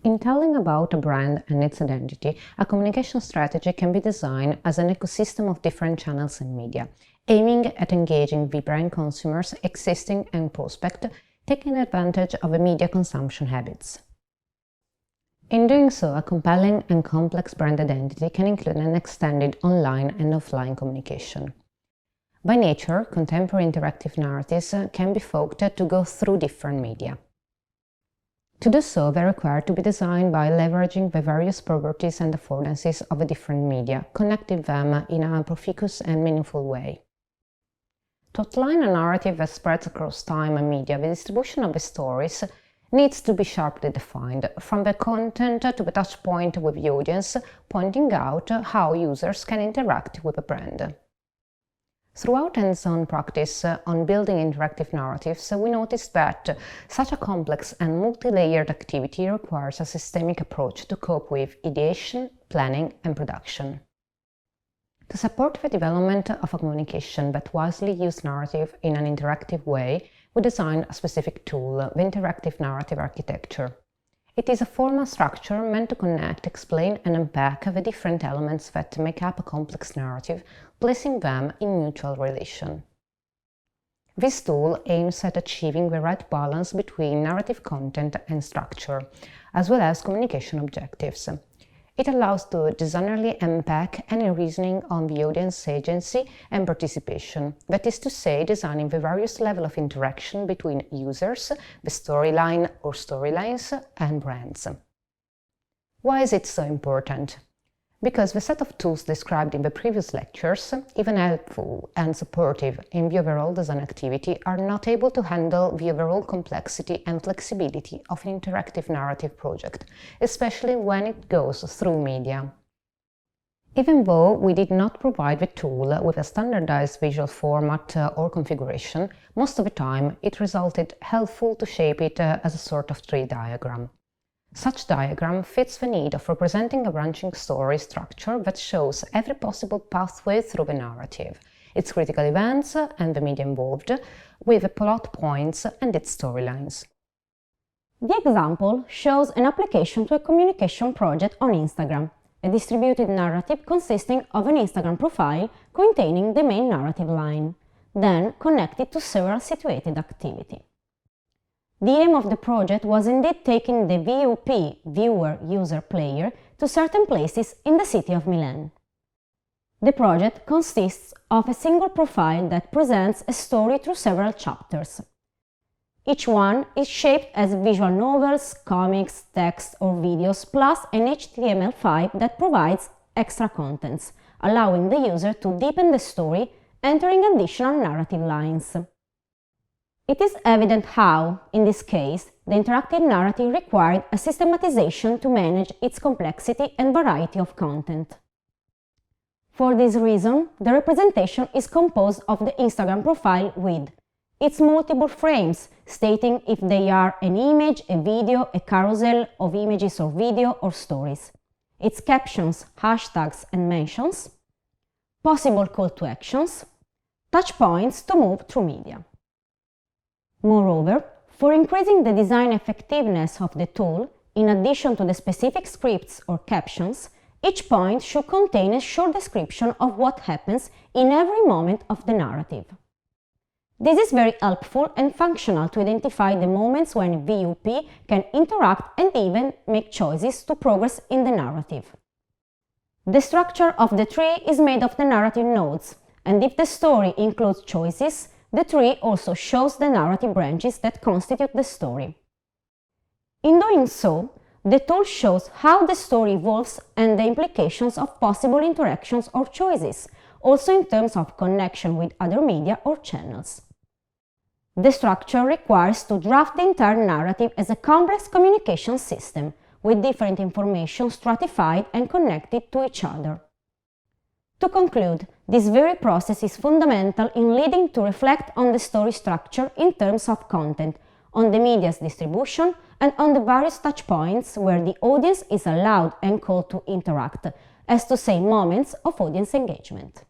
In telling about a brand and its identity, a communication strategy can be designed as an ecosystem of different channels and media, aiming at engaging the brand consumers, existing and prospect, taking advantage of the media consumption habits. In doing so, a compelling and complex brand identity can include an extended online and offline communication. By nature, contemporary interactive narratives can be thought to go through different media. To do so, they require to be designed by leveraging the various properties and affordances of the different media, connecting them in a proficient and meaningful way. To outline a narrative that spreads across time and media, the distribution of the stories needs to be sharply defined, from the content to the touchpoint with the audience, pointing out how users can interact with the brand. Throughout hands-on practice on building interactive narratives, we noticed that such a complex and multi-layered activity requires a systemic approach to cope with ideation, planning, and production. To support the development of a communication that wisely uses narrative in an interactive way, we designed a specific tool, the Interactive Narrative Architecture. It is a formal structure meant to connect, explain, and unpack the different elements that make up a complex narrative, placing them in mutual relation. This tool aims at achieving the right balance between narrative content and structure, as well as communication objectives. It allows to designerly unpack any reasoning on the audience agency and participation, that is to say, designing the various levels of interaction between users, the storyline or storylines, and brands. Why is it so important? Because the set of tools described in the previous lectures, even helpful and supportive in the overall design activity, are not able to handle the overall complexity and flexibility of an interactive narrative project, especially when it goes through media. Even though we did not provide the tool with a standardized visual format or configuration, most of the time it resulted helpful to shape it as a sort of tree diagram. Such diagram fits the need of representing a branching story structure that shows every possible pathway through the narrative, its critical events and the media involved, with the plot points and its storylines. The example shows an application to a communication project on Instagram, a distributed narrative consisting of an Instagram profile containing the main narrative line, then connected to several situated activities. The aim of the project was indeed taking the VUP, Viewer User Player, to certain places in the city of Milan. The project consists of a single profile that presents a story through several chapters. Each one is shaped as visual novels, comics, text or videos, plus an HTML5 that provides extra contents, allowing the user to deepen the story, entering additional narrative lines. It is evident how, in this case, the interactive narrative required a systematization to manage its complexity and variety of content. For this reason, the representation is composed of the Instagram profile with its multiple frames, stating if they are an image, a video, a carousel of images or video or stories, its captions, hashtags and mentions, possible call to actions, touch points to move through media. Moreover, for increasing the design effectiveness of the tool, in addition to the specific scripts or captions, each point should contain a short description of what happens in every moment of the narrative. This is very helpful and functional to identify the moments when VUP can interact and even make choices to progress in the narrative. The structure of the tree is made of the narrative nodes, and if the story includes choices, the tree also shows the narrative branches that constitute the story. In doing so, the tool shows how the story evolves and the implications of possible interactions or choices, also in terms of connection with other media or channels. The structure requires to draft the entire narrative as a complex communication system, with different information stratified and connected to each other. To conclude, this very process is fundamental in leading to reflect on the story structure in terms of content, on the media's distribution, and on the various touchpoints where the audience is allowed and called to interact, as to say moments of audience engagement.